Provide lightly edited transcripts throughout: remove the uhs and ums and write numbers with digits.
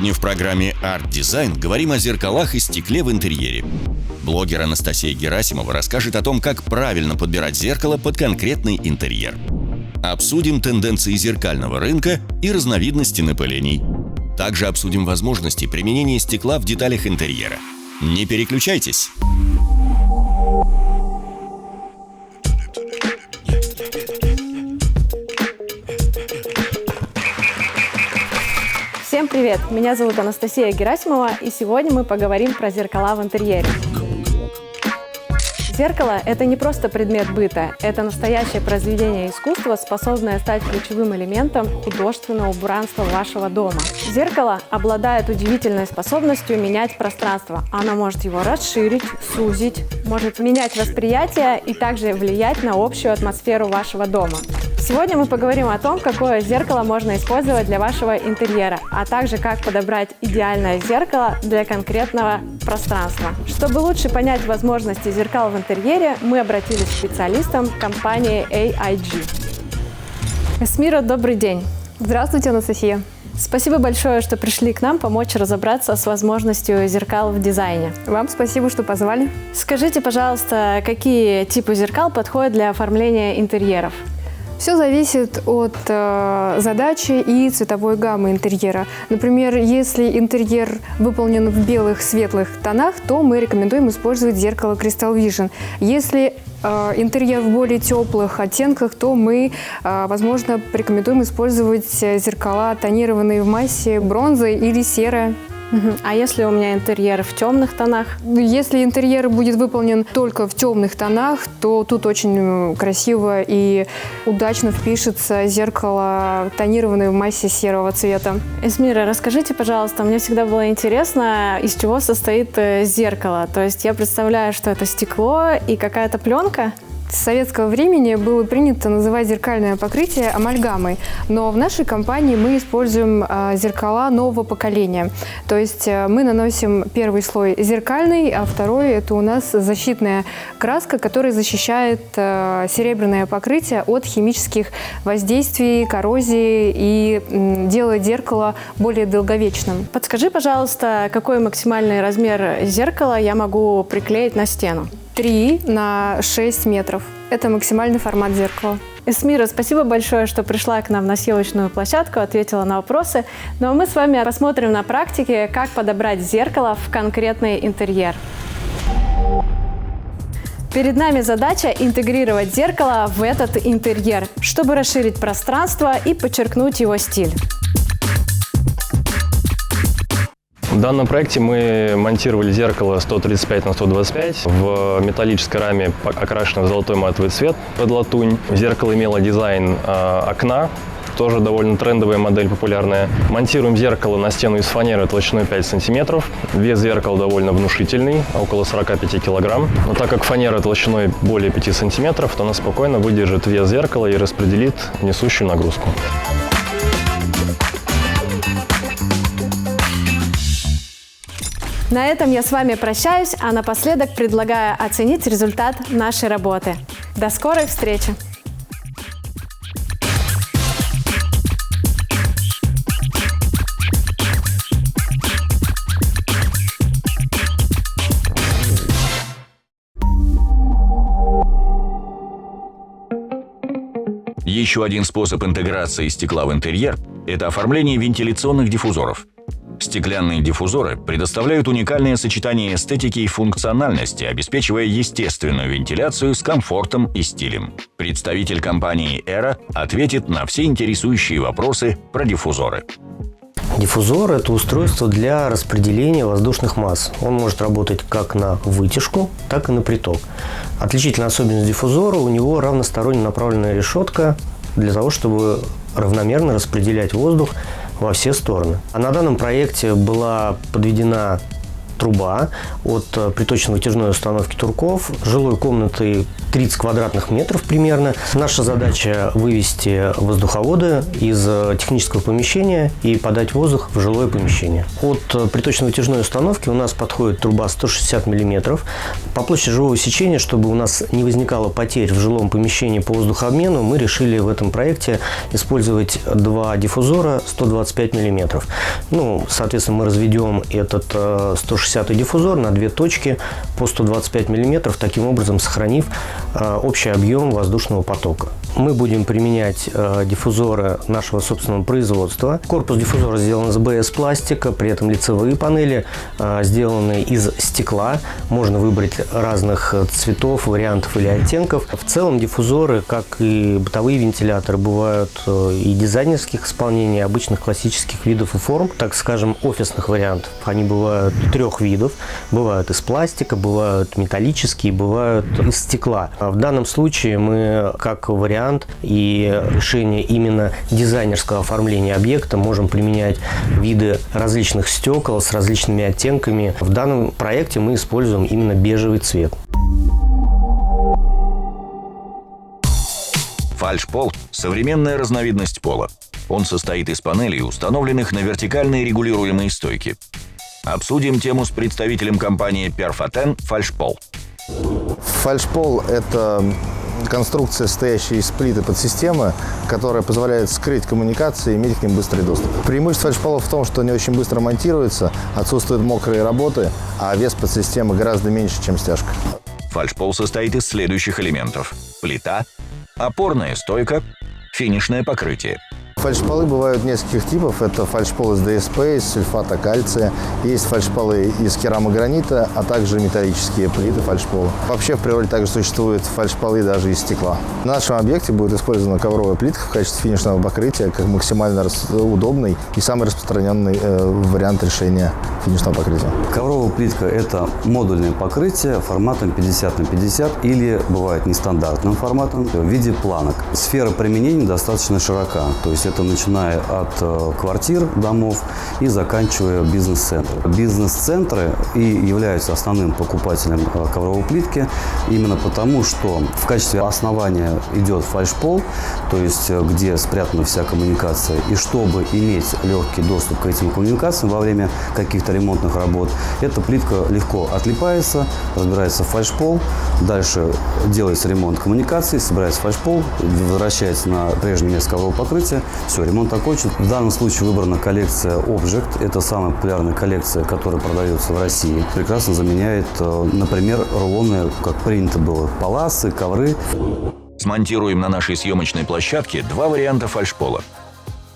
Сегодня в программе Art Design говорим о зеркалах и стекле в интерьере. Блогер Анастасия Герасимова расскажет о том, как правильно подбирать зеркало под конкретный интерьер. Обсудим тенденции зеркального рынка и разновидности напылений. Также обсудим возможности применения стекла в деталях интерьера. Не переключайтесь! Всем привет! Меня зовут Анастасия Герасимова, и сегодня мы поговорим про зеркала в интерьере. Зеркало – это не просто предмет быта, это настоящее произведение искусства, способное стать ключевым элементом художественного убранства вашего дома. Зеркало обладает удивительной способностью менять пространство. Оно может его расширить, сузить, может менять восприятие и также влиять на общую атмосферу вашего дома. Сегодня мы поговорим о том, какое зеркало можно использовать для вашего интерьера, а также как подобрать идеальное зеркало для конкретного пространства. Чтобы лучше понять возможности зеркал в интерьере, мы обратились к специалистам компании AIG. Эсмира, добрый день. Здравствуйте, Анастасия. Спасибо большое, что пришли к нам помочь разобраться с возможностью зеркал в дизайне. Вам спасибо, что позвали. Скажите, пожалуйста, какие типы зеркал подходят для оформления интерьеров? Все зависит от задачи и цветовой гаммы интерьера. Например, если интерьер выполнен в белых светлых тонах, то мы рекомендуем использовать зеркало Crystal Vision. Если интерьер в более теплых оттенках, то мы, возможно, порекомендуем использовать зеркала, тонированные в массе бронза или серая. А если у меня интерьер в темных тонах? Если интерьер будет выполнен только в темных тонах, то тут очень красиво и удачно впишется зеркало, тонированное в массе серого цвета. Эсмира, расскажите, пожалуйста, мне всегда было интересно, из чего состоит зеркало. То есть я представляю, что это стекло и какая-то пленка. С советского времени было принято называть зеркальное покрытие амальгамой, но в нашей компании мы используем зеркала нового поколения. То есть мы наносим первый слой зеркальный, а второй – это у нас защитная краска, которая защищает серебряное покрытие от химических воздействий, коррозии и делает зеркало более долговечным. Подскажи, пожалуйста, какой максимальный размер зеркала я могу приклеить на стену? 3 на 6 метров. Это максимальный формат зеркала. Эсмира, спасибо большое, что пришла к нам на съемочную площадку, ответила на вопросы. Но мы с вами посмотрим на практике, как подобрать зеркало в конкретный интерьер. Перед нами задача интегрировать зеркало в этот интерьер, чтобы расширить пространство и подчеркнуть его стиль. В данном проекте мы монтировали зеркало 135 на 125 в металлической раме, окрашенной в золотой матовый цвет под латунь. Зеркало имело дизайн окна, тоже довольно трендовая модель, популярная. Монтируем зеркало на стену из фанеры толщиной 5 см. Вес зеркала довольно внушительный, около 45 кг. Но так как фанера толщиной более 5 см, то она спокойно выдержит вес зеркала и распределит несущую нагрузку. На этом я с вами прощаюсь, а напоследок предлагаю оценить результат нашей работы. До скорой встречи! Еще один способ интеграции стекла в интерьер – это оформление вентиляционных диффузоров. Стеклянные диффузоры предоставляют уникальное сочетание эстетики и функциональности, обеспечивая естественную вентиляцию с комфортом и стилем. Представитель компании Era ответит на все интересующие вопросы про диффузоры. Диффузор – это устройство для распределения воздушных масс. Он может работать как на вытяжку, так и на приток. Отличительная особенность диффузора – у него равносторонне направленная решетка для того, чтобы равномерно распределять воздух во все стороны. А на данном проекте была подведена труба от приточно-вытяжной установки Турков, жилой комнаты 30 квадратных метров примерно. Наша задача вывести воздуховоды из технического помещения и подать воздух в жилое помещение. От приточно-вытяжной установки у нас подходит труба 160 мм. По площади живого сечения, чтобы у нас не возникало потерь в жилом помещении по воздухообмену, мы решили в этом проекте использовать два диффузора 125 мм. Соответственно, мы разведем этот 160-й диффузор на две точки по 125 мм, таким образом сохранив общий объем воздушного потока. Мы будем применять диффузоры нашего собственного производства. Корпус диффузора сделан из АБС-пластика, при этом лицевые панели сделаны из стекла. Можно выбрать разных цветов, вариантов или оттенков. В целом диффузоры, как и бытовые вентиляторы, бывают и дизайнерских исполнений, обычных классических видов и форм, так скажем, офисных вариантов. Они бывают трех видов. Бывают из пластика, бывают металлические, бывают из стекла. В данном случае мы, как вариант и решение именно дизайнерского оформления объекта, можем применять виды различных стекол с различными оттенками. В данном проекте мы используем именно бежевый цвет. Фальшпол – современная разновидность пола. Он состоит из панелей, установленных на вертикальные регулируемые стойки. Обсудим тему с представителем компании Perfaten «Фальшпол». Фальшпол – это конструкция, состоящая из плит и подсистемы, которая позволяет скрыть коммуникации и иметь к ним быстрый доступ. Преимущество фальшпола в том, что они очень быстро монтируются, отсутствуют мокрые работы, а вес подсистемы гораздо меньше, чем стяжка. Фальшпол состоит из следующих элементов: плита, опорная стойка, финишное покрытие. Фальшполы бывают нескольких типов. Это фальшпол из ДСП, из сульфата кальция. Есть фальшполы из керамогранита, а также металлические плиты фальшпола. Вообще в природе также существуют фальшполы даже из стекла. На нашем объекте будет использована ковровая плитка в качестве финишного покрытия, как максимально удобный и самый распространенный вариант решения финишного покрытия. Ковровая плитка – это модульное покрытие форматом 50 на 50 или бывает нестандартным форматом в виде планок. Сфера применения достаточно широка, то есть это начиная от квартир, домов и заканчивая бизнес-центрами. Бизнес-центры и являются основным покупателем ковровой плитки именно потому, что в качестве основания идет фальшпол, то есть где спрятана вся коммуникация. И чтобы иметь легкий доступ к этим коммуникациям во время каких-то ремонтных работ, эта плитка легко отлипается, разбирается в фальшпол, дальше делается ремонт коммуникаций, собирается фальшпол, возвращается на прежнее место коврового покрытия. Все, ремонт окончен. В данном случае выбрана коллекция Object. Это самая популярная коллекция, которая продается в России. Прекрасно заменяет, например, рулоны, как принято было, паласы, ковры. Смонтируем на нашей съемочной площадке два варианта фальшпола.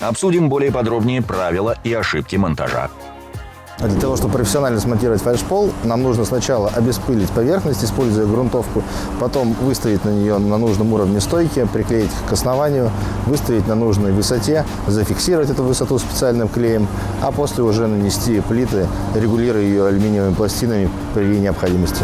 Обсудим более подробнее правила и ошибки монтажа. Для того, чтобы профессионально смонтировать фальшпол, нам нужно сначала обеспылить поверхность, используя грунтовку, потом выставить на нее на нужном уровне стойки, приклеить к основанию, выставить на нужной высоте, зафиксировать эту высоту специальным клеем, а после уже нанести плиты, регулируя ее алюминиевыми пластинами при необходимости.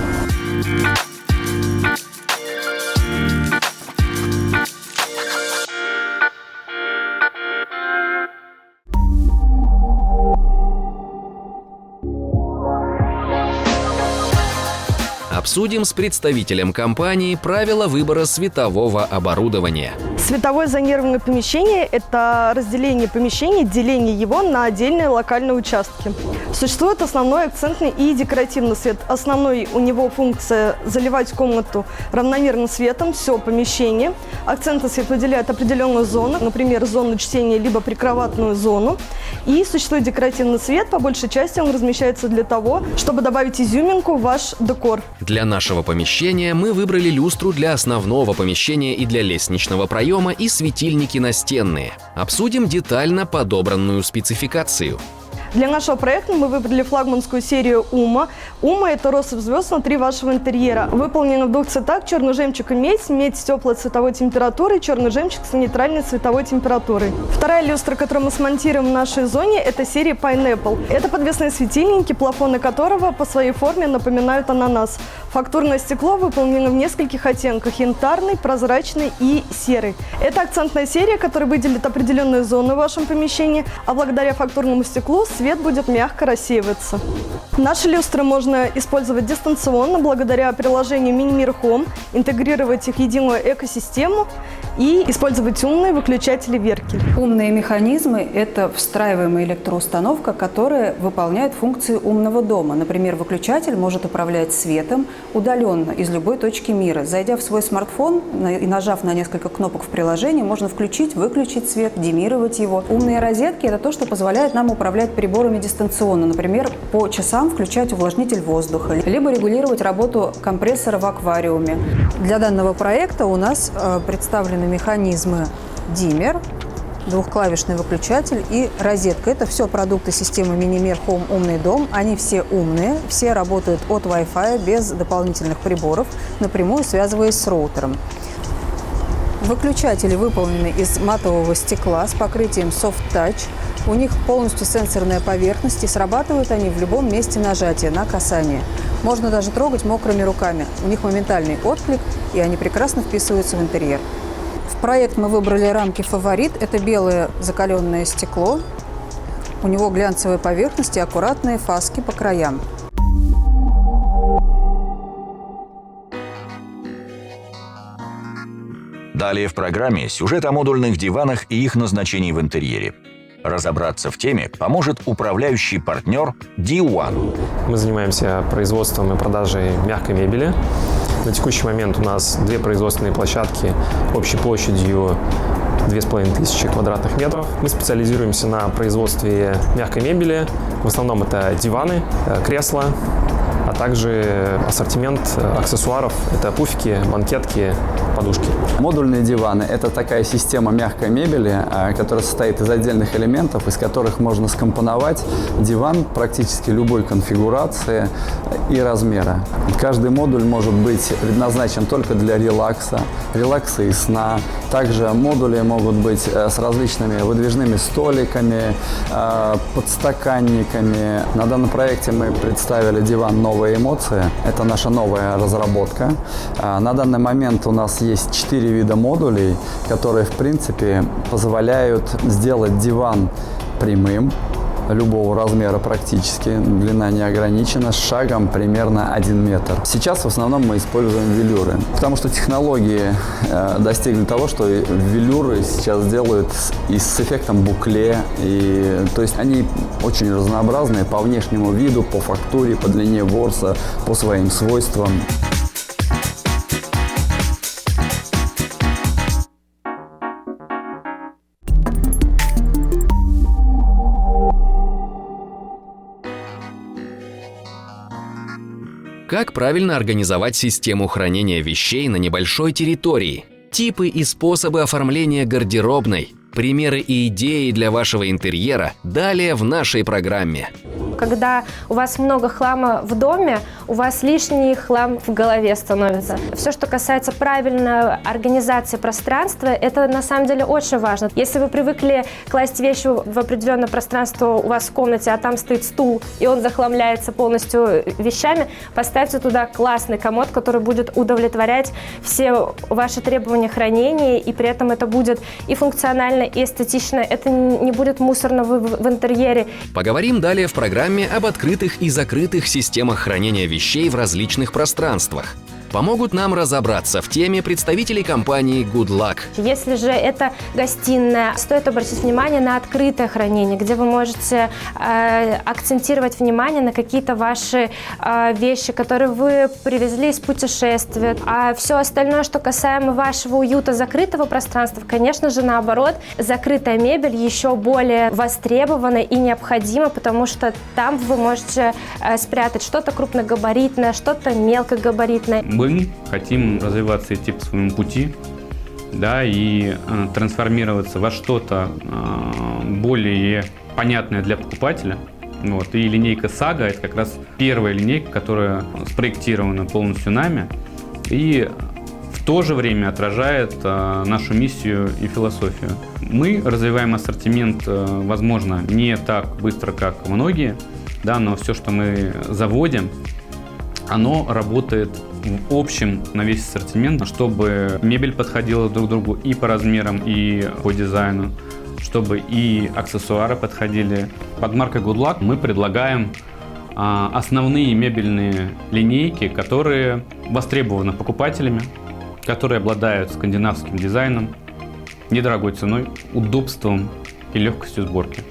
Обсудим с представителем компании правила выбора светового оборудования. Световое зонирование помещения – это разделение помещения, деление его на отдельные локальные участки. Существует основной, акцентный и декоративный свет. Основной у него функция – заливать комнату равномерным светом, все помещение. Акцентный свет выделяет определенную зону, например, зону чтения, либо прикроватную зону. И существует декоративный свет, по большей части он размещается для того, чтобы добавить изюминку в ваш декор. Для нашего помещения мы выбрали люстру для основного помещения и для лестничного проема и светильники настенные. Обсудим детально подобранную спецификацию. Для нашего проекта мы выбрали флагманскую серию «Ума». «Ума» – это россыпь звезд внутри вашего интерьера. Выполнена в двух цветах – черный жемчуг и медь. Медь с теплой цветовой температурой, черный жемчуг с нейтральной цветовой температурой. Вторая люстра, которую мы смонтируем в нашей зоне – это серия Pineapple. Это подвесные светильники, плафоны которого по своей форме напоминают ананас. Фактурное стекло выполнено в нескольких оттенках – янтарный, прозрачный и серый. Это акцентная серия, которая выделит определенные зоны в вашем помещении, а благодаря фактурному стеклу свет будет мягко рассеиваться. Наши люстры можно использовать дистанционно благодаря приложению Minimir Home, интегрировать их в единую экосистему и использовать умные выключатели Веркель. Умные механизмы – это встраиваемая электроустановка, которая выполняет функции умного дома. Например, выключатель может управлять светом удаленно из любой точки мира. Зайдя в свой смартфон и нажав на несколько кнопок в приложении, можно включить, выключить свет, диммировать его. Умные розетки – это то, что позволяет нам управлять приборами дистанционно. Например, по часам включать увлажнитель воздуха, либо регулировать работу компрессора в аквариуме. Для данного проекта у нас представлены механизмы диммер, двухклавишный выключатель и розетка. Это все продукты системы Minimir Home «Умный дом». Они все умные, все работают от Wi-Fi без дополнительных приборов, напрямую связываясь с роутером. Выключатели выполнены из матового стекла с покрытием Soft Touch. У них полностью сенсорная поверхность, и срабатывают они в любом месте нажатия на касание. Можно даже трогать мокрыми руками. У них моментальный отклик, и они прекрасно вписываются в интерьер. В проект мы выбрали рамки «Фаворит». Это белое закаленное стекло. У него глянцевая поверхность и аккуратные фаски по краям. Далее в программе сюжет о модульных диванах и их назначении в интерьере. Разобраться в теме поможет управляющий партнер D1. Мы занимаемся производством и продажей мягкой мебели. На текущий момент у нас 2 производственные площадки общей площадью 2500 квадратных метров. Мы специализируемся на производстве мягкой мебели. В основном это диваны, кресла, а также ассортимент аксессуаров. Это пуфики, банкетки, подушки. Модульные диваны – это такая система мягкой мебели, которая состоит из отдельных элементов, из которых можно скомпоновать диван практически любой конфигурации и размера. Каждый модуль может быть предназначен только для релакса и сна. Также модули могут быть с различными выдвижными столиками, подстаканниками. На данном проекте мы представили диван «Новые эмоции». Это наша новая разработка. На данный момент у нас есть 4 вида модулей, которые, в принципе, позволяют сделать диван прямым, любого размера практически, длина не ограничена, с шагом примерно 1 метр. Сейчас в основном мы используем велюры, потому что технологии достигли того, что велюры сейчас делают с эффектом букле, и, то есть они очень разнообразные по внешнему виду, по фактуре, по длине ворса, по своим свойствам. Как правильно организовать систему хранения вещей на небольшой территории? Типы и способы оформления гардеробной, примеры и идеи для вашего интерьера далее в нашей программе. Когда у вас много хлама в доме, у вас лишний хлам в голове становится. Все, что касается правильной организации пространства, это на самом деле очень важно. Если вы привыкли класть вещи в определенное пространство у вас в комнате, а там стоит стул, и он захламляется полностью вещами, поставьте туда классный комод, который будет удовлетворять все ваши требования хранения, и при этом это будет и функционально, и эстетично. Это не будет мусорно в интерьере. Поговорим далее в программе об открытых и закрытых системах хранения вещей в различных пространствах. Помогут нам разобраться в теме представители компании Good Luck. Если же это гостиная, стоит обратить внимание на открытое хранение, где вы можете акцентировать внимание на какие-то ваши вещи, которые вы привезли из путешествия. А все остальное, что касаемо вашего уюта закрытого пространства, конечно же, наоборот, закрытая мебель еще более востребована и необходима, потому что там вы можете спрятать что-то крупногабаритное, что-то мелкогабаритное. Мы хотим развиваться, идти по своему пути, да, и трансформироваться во что-то более понятное для покупателя. Вот. И линейка Saga – это как раз первая линейка, которая спроектирована полностью нами и в то же время отражает нашу миссию и философию. Мы развиваем ассортимент, возможно, не так быстро, как многие, да, но все, что мы заводим, оно работает в общем на весь ассортимент, чтобы мебель подходила друг к другу и по размерам, и по дизайну, чтобы и аксессуары подходили. Под маркой Good Luck мы предлагаем основные мебельные линейки, которые востребованы покупателями, которые обладают скандинавским дизайном, недорогой ценой, удобством и легкостью сборки.